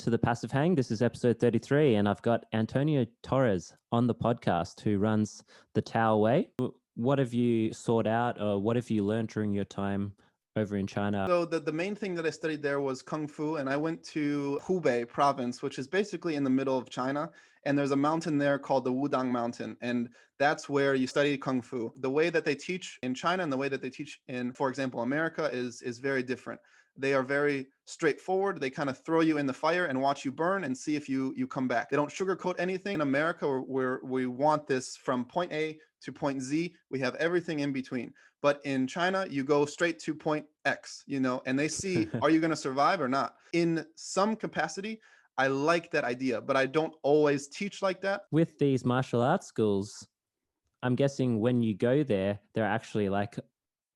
to the Passive Hang. This is episode 33, and I've got Antonio Torres on the podcast who runs the Tao Way. What have you sought out, or what have you learned during your time over in China? So the main thing that I studied there was Kung Fu, and I went to Hubei province, which is basically in the middle of China. And there's a mountain there called the Wudang Mountain, and that's where you study Kung Fu. The way that they teach in China and the way that they teach in, for example, America is very different. They are very straightforward. They kind of throw you in the fire and watch you burn and see if you come back. They don't sugarcoat anything. In America, we want this from point A to point Z. We have everything in between. But in China, you go straight to point X, and they see, are you going to survive or not? In some capacity, I like that idea, but I don't always teach like that. With these martial arts schools, I'm guessing when you go there, there are actually like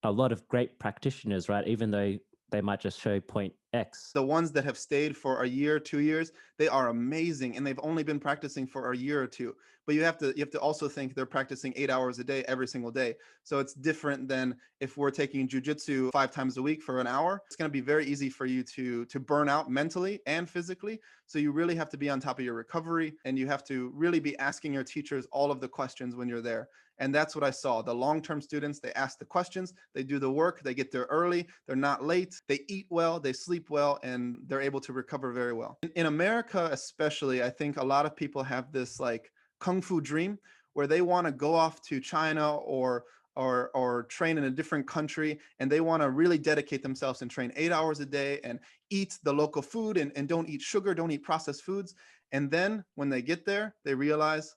a lot of great practitioners, right? Even though they might just show point X. The ones that have stayed for a year, 2 years, they are amazing, and they've only been practicing for a year or two. But you have to also think they're practicing 8 hours a day every single day. So it's different than if we're taking jujitsu 5 times a week for an hour. It's going to be very easy for you to burn out mentally and physically. So you really have to be on top of your recovery, and you have to really be asking your teachers all of the questions when you're there. And that's what I saw. The long-term students, they ask the questions, they do the work, they get there early, they're not late, they eat well, they sleep well, and they're able to recover very well. In America, especially, I think a lot of people have this like Kung Fu dream where they want to go off to China or train in a different country, and they want to really dedicate themselves and train 8 hours a day and eat the local food and don't eat sugar, don't eat processed foods. And then when they get there, they realize,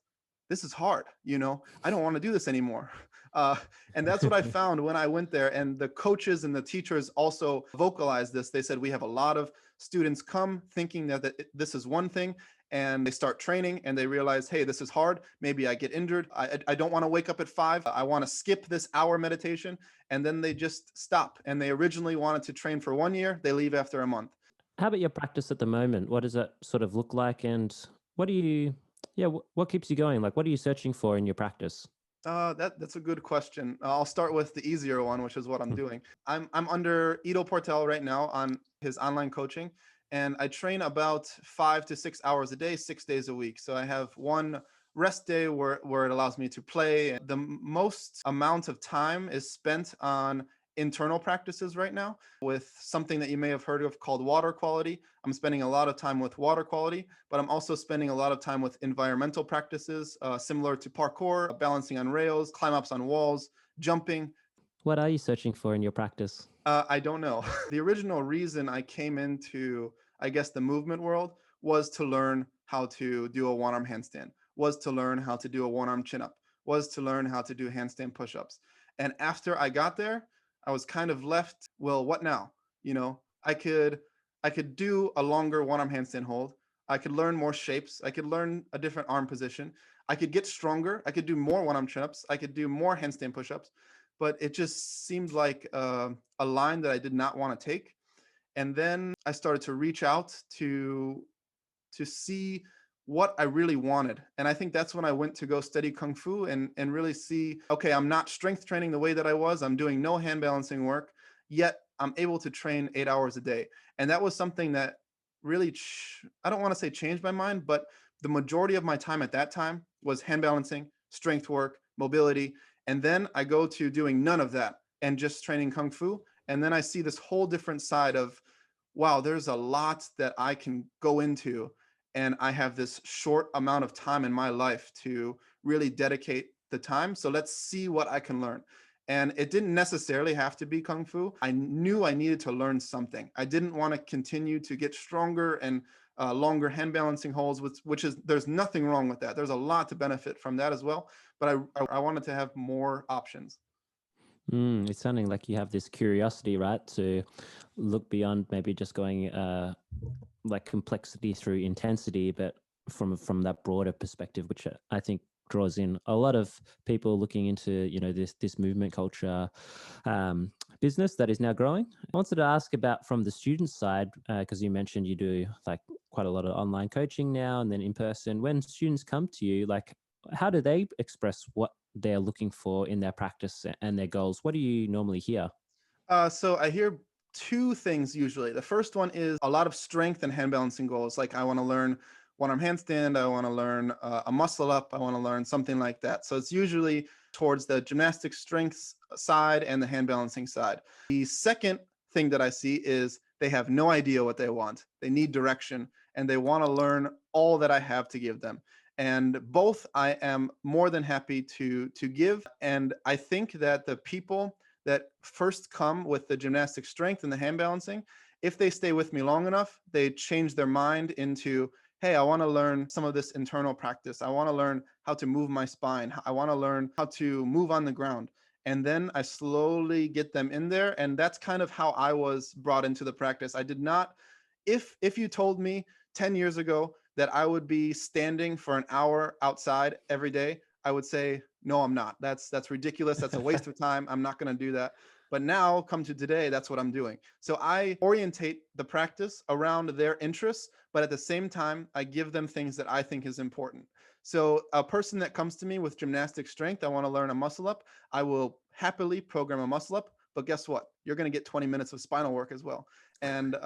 this is hard, I don't want to do this anymore. And that's what I found when I went there. And the coaches and the teachers also vocalized this. They said, we have a lot of students come thinking that this is one thing, and they start training and they realize, hey, this is hard. Maybe I get injured. I don't want to wake up at 5. I want to skip this hour meditation. And then they just stop. And they originally wanted to train for 1 year. They leave after a month. How about your practice at the moment? What does it sort of look like? And what keeps you going? Like, what are you searching for in your practice? That's a good question. I'll start with the easier one, which is what I'm doing. I'm under Ido Portal right now on his online coaching, and I train about 5 to 6 hours a day, 6 days a week. So I have one rest day where it allows me to play. The most amount of time is spent on internal practices right now with something that you may have heard of called water quality. I'm spending a lot of time with water quality, but I'm also spending a lot of time with environmental practices, similar to parkour, balancing on rails, climb ups on walls, jumping. What are you searching for in your practice? I don't know. The original reason I came into, I guess, the movement world was to learn how to do a one-arm handstand, was to learn how to do a one-arm chin-up, was to learn how to do handstand push-ups. And after I got there, I was kind of left, well, what now? I could do a longer one-arm handstand hold. I could learn more shapes. I could learn a different arm position. I could get stronger. I could do more one-arm chin-ups. I could do more handstand push-ups. But it just seemed like a line that I did not want to take. And then I started to reach out to see what I really wanted. And I think that's when I went to go study Kung Fu and really see, okay, I'm not strength training the way that I was. I'm doing no hand balancing work, yet I'm able to train 8 hours a day. And that was something that really, I don't want to say changed my mind, but the majority of my time at that time was hand balancing, strength work, mobility. And then I go to doing none of that and just training Kung Fu. And then I see this whole different side of, wow, there's a lot that I can go into. And I have this short amount of time in my life to really dedicate the time. So let's see what I can learn. And it didn't necessarily have to be Kung Fu. I knew I needed to learn something. I didn't want to continue to get stronger and longer hand balancing holds, which is, there's nothing wrong with that. There's a lot to benefit from that as well. But I wanted to have more options. It's sounding like you have this curiosity, right, to look beyond maybe just going like complexity through intensity, but from that broader perspective, which I think draws in a lot of people looking into this movement culture business that is now growing. I wanted to ask about from the student side, because you mentioned you do like quite a lot of online coaching now and then in person. When students come to you, like, how do they express what they're looking for in their practice and their goals? What do you normally hear? So I hear two things usually. The first one is a lot of strength and hand balancing goals. Like I want to learn one arm handstand, I want to learn a muscle up, I want to learn something like that. So it's usually towards the gymnastic strengths side and the hand balancing side. The second thing that I see is they have no idea what they want. They need direction and they want to learn all that I have to give them. And both I am more than happy to give. And I think that the people that first come with the gymnastic strength and the hand balancing, if they stay with me long enough, they change their mind into, hey, I want to learn some of this internal practice. I want to learn how to move my spine. I want to learn how to move on the ground. And then I slowly get them in there. And that's kind of how I was brought into the practice. I did not, if you told me 10 years ago that I would be standing for an hour outside every day, I would say, no, I'm not. That's ridiculous. That's a waste of time. I'm not going to do that. But now, come to today, that's what I'm doing. So I orientate the practice around their interests, but at the same time, I give them things that I think is important. So a person that comes to me with gymnastic strength, I want to learn a muscle up, I will happily program a muscle up. But guess what? You're going to get 20 minutes of spinal work as well. And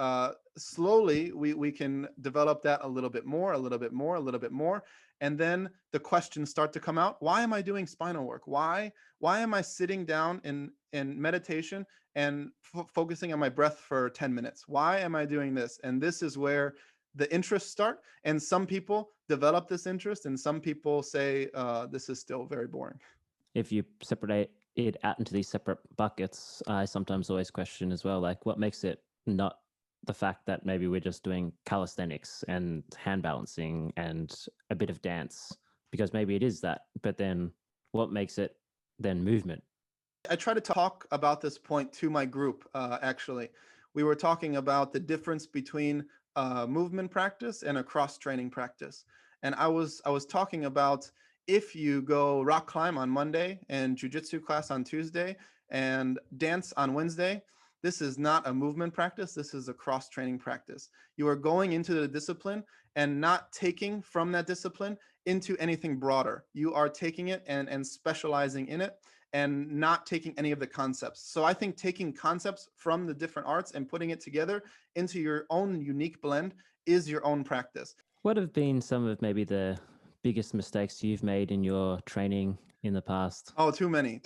slowly, we can develop that a little bit more, a little bit more, a little bit more. And then the questions start to come out. Why am I doing spinal work? Why am I sitting down in meditation and focusing on my breath for 10 minutes? Why am I doing this? And this is where the interests start. And some people develop this interest and some people say, this is still very boring. If you separate it out into these separate buckets, I sometimes always question as well, like what makes it not the fact that maybe we're just doing calisthenics and hand balancing and a bit of dance, because maybe it is that, but then what makes it then movement? I try to talk about this point to my group, actually. We were talking about the difference between movement practice and a cross training practice. And I was talking about if you go rock climb on Monday and jujitsu class on Tuesday and dance on Wednesday, this is not a movement practice. This is a cross training practice. You are going into the discipline and not taking from that discipline into anything broader. You are taking it and specializing in it and not taking any of the concepts. So I think taking concepts from the different arts and putting it together into your own unique blend is your own practice. What have been some of maybe the biggest mistakes you've made in your training in the past? Oh, too many.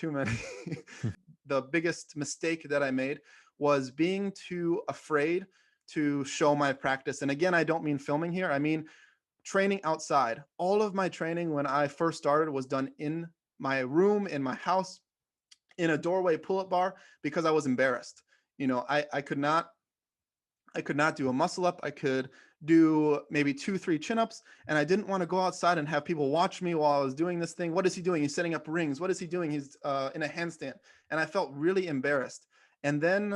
The biggest mistake that I made was being too afraid to show my practice. And again, I don't mean filming here. I mean training outside. All of my training when I first started was done in my room, in my house, in a doorway pull-up bar because I was embarrassed. You know, I could not do a muscle up. I could do maybe 2-3 chin-ups, and I didn't want to go outside and have people watch me while I was doing this thing. What is he doing? He's setting up rings. What is he doing? He's in a handstand. And I felt really embarrassed. And then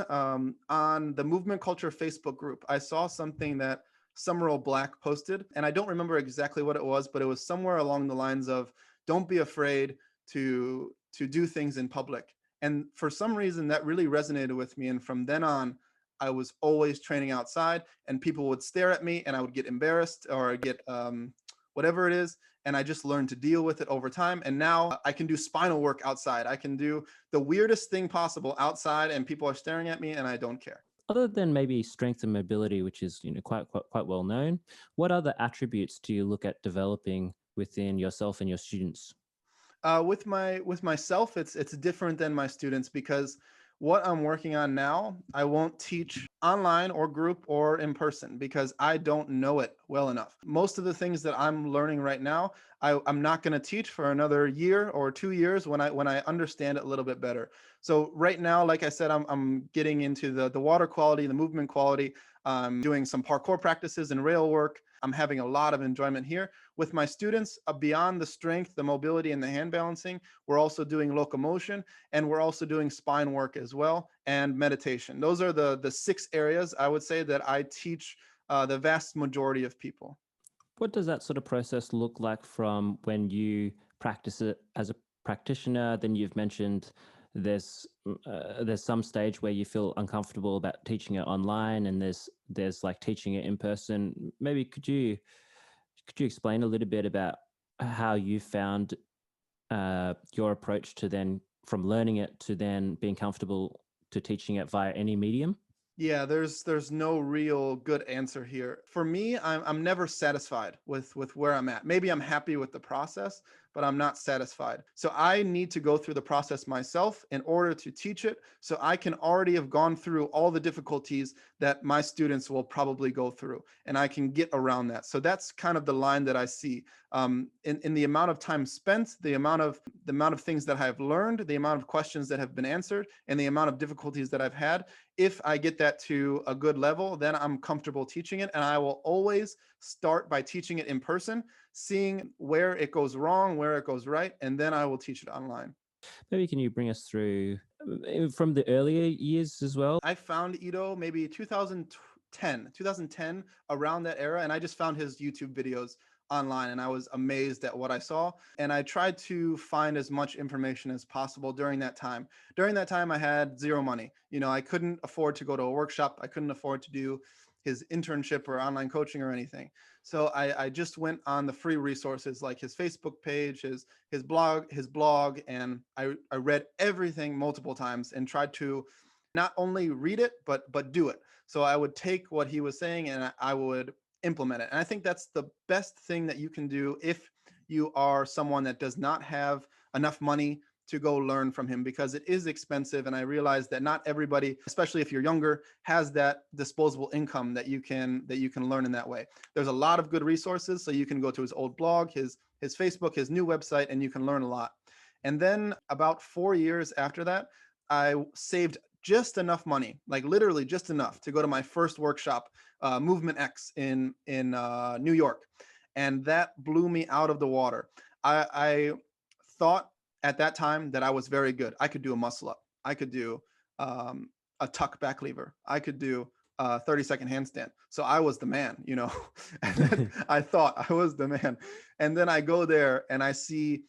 on the Movement Culture Facebook group, I saw something that Summerall Black posted, and I don't remember exactly what it was, but it was somewhere along the lines of, don't be afraid to do things in public. And for some reason that really resonated with me. And from then on, I was always training outside and people would stare at me and I would get embarrassed or get whatever it is. And I just learned to deal with it over time. And now I can do spinal work outside. I can do the weirdest thing possible outside and people are staring at me and I don't care. Other than maybe strength and mobility, which is quite well known, what other attributes do you look at developing within yourself and your students? With myself, it's different than my students because what I'm working on now, I won't teach online or group or in person because I don't know it well enough. Most of the things that I'm learning right now, I'm not going to teach for another year or 2 years when I understand it a little bit better. So right now, like I said, I'm getting into the water quality, the movement quality. I'm doing some parkour practices and rail work. I'm having a lot of enjoyment here. With my students, beyond the strength, the mobility, and the hand balancing, we're also doing locomotion, and we're also doing spine work as well, and meditation. Those are the 6 areas I would say that I teach the vast majority of people. What does that sort of process look like from when you practice it as a practitioner? Then you've mentioned there's some stage where you feel uncomfortable about teaching it online, and there's like teaching it in person. Maybe could you explain a little bit about how you found your approach to then from learning it to then being comfortable to teaching it via any medium? Yeah, there's no real good answer here. For me, I'm never satisfied with where I'm at. Maybe I'm happy with the process, but I'm not satisfied. So I need to go through the process myself in order to teach it. So I can already have gone through all the difficulties that my students will probably go through, and I can get around that. So that's kind of the line that I see in the amount of time spent, the amount of things that I've learned, the amount of questions that have been answered, and the amount of difficulties that I've had. If I get that to a good level, then I'm comfortable teaching it. And I will always start by teaching it in person, seeing where it goes wrong, where it goes right, and then I will teach it online. Maybe can you bring us through from the earlier years as well? I found Ito maybe 2010, around that era, and I just found his YouTube videos online and I was amazed at what I saw. And I tried to find as much information as possible during that time. During that time, I had zero money. I couldn't afford to go to a workshop. I couldn't afford to do his internship or online coaching or anything. So I just went on the free resources like his Facebook page, his blog, and I read everything multiple times and tried to not only read it but do it. So I would take what he was saying and I would implement it. And I think that's the best thing that you can do if you are someone that does not have enough money to go learn from him, because it is expensive. And I realize that not everybody, especially if you're younger, has that disposable income that you can learn in that way. There's a lot of good resources. So you can go to his old blog, his Facebook, his new website, and you can learn a lot. And then about 4 years after that, I saved just enough money, like literally just enough to go to my first workshop, Movement X in New York, and that blew me out of the water. I thought at that time that I was very good. I could do a muscle up. I could do a tuck back lever. I could do a 30-second handstand. So I was the man. And I thought I was the man. And then I go there and I see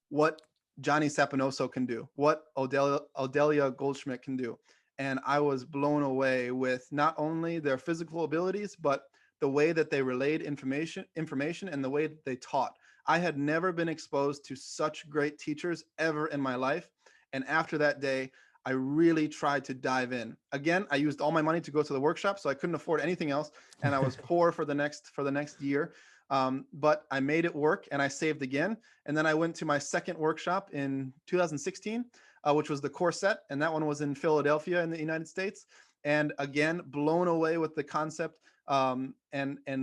what Johnny Sapinoso can do, what Odelia Goldschmidt can do. And I was blown away with not only their physical abilities, but the way that they relayed information and the way that they taught. I had never been exposed to such great teachers ever in my life. And after that day, I really tried to dive in. Again, I used all my money to go to the workshop, so I couldn't afford anything else, and I was poor for the next year. But I made it work, and I saved again. And then I went to my second workshop in 2016, which was the core set, and that one was in Philadelphia in the United States. And again, blown away with the concept, and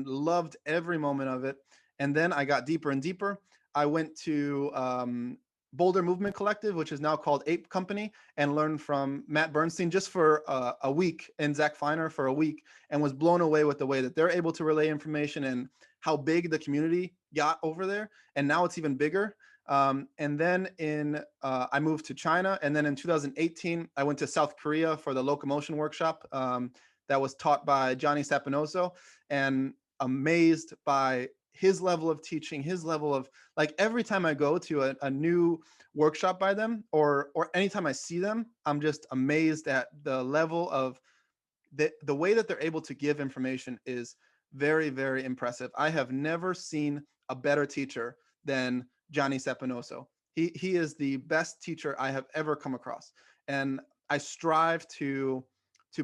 loved every moment of it. And then I got deeper and deeper. I went to Boulder Movement Collective, which is now called Ape Company, and learned from Matt Bernstein just for a week, and Zach Feiner for a week, and was blown away with the way that they're able to relay information and how big the community got over there. And now it's even bigger. And then I moved to China. And then in 2018, I went to South Korea for the locomotion workshop that was taught by Johnny Sapinoso, and amazed by his level of teaching, his level of, like, every time I go to a new workshop by them, or anytime I see them, I'm just amazed at the level of the way that they're able to give information is very, very impressive. I have never seen a better teacher than Johnny Sapinoso. He is the best teacher I have ever come across, and I strive to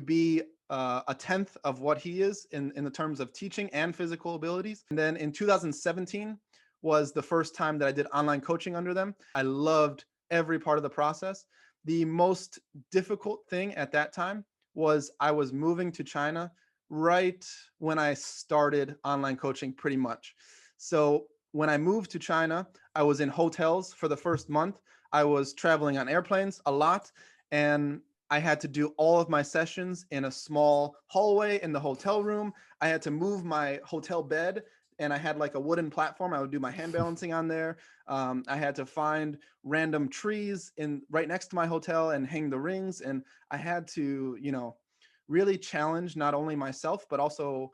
be a tenth of what he is in the terms of teaching and physical abilities. And then in 2017 was the first time that I did online coaching under them. I loved every part of the process. The most difficult thing at that time was I was moving to China right when I started online coaching, pretty much. So when I moved to China, I was in hotels for the first month. I was traveling on airplanes a lot, and I had to do all of my sessions in a small hallway in the hotel room. I had to move my hotel bed, and I had like a wooden platform. I would do my hand balancing on there. I had to find random trees in right next to my hotel and hang the rings. And I had to, really challenge not only myself but also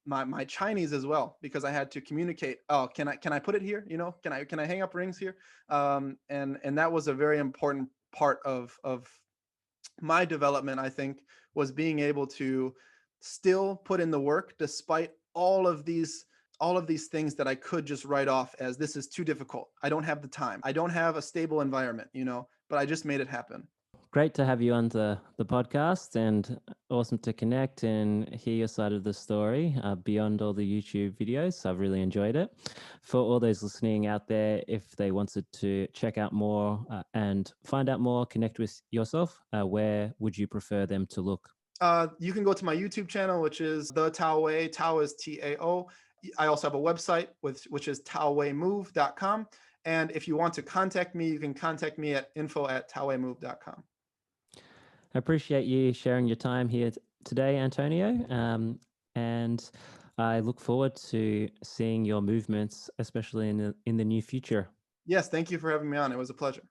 my Chinese as well, because I had to communicate. Oh, can I put it here? Can I hang up rings here? And that was a very important part of my development, I think, was being able to still put in the work despite all of these things that I could just write off as, this is too difficult. I don't have the time. I don't have a stable environment, but I just made it happen. Great to have you on the podcast, and awesome to connect and hear your side of the story beyond all the YouTube videos. I've really enjoyed it. For all those listening out there, if they wanted to check out more and find out more, connect with yourself, where would you prefer them to look? You can go to my YouTube channel, which is The Tao Way. Tao is Tao. I also have a website which is taowaymove.com. And if you want to contact me, you can contact me at info@taowaymove.com. I appreciate you sharing your time here today, Antonio. And I look forward to seeing your movements, especially in the near future. Yes, thank you for having me on. It was a pleasure.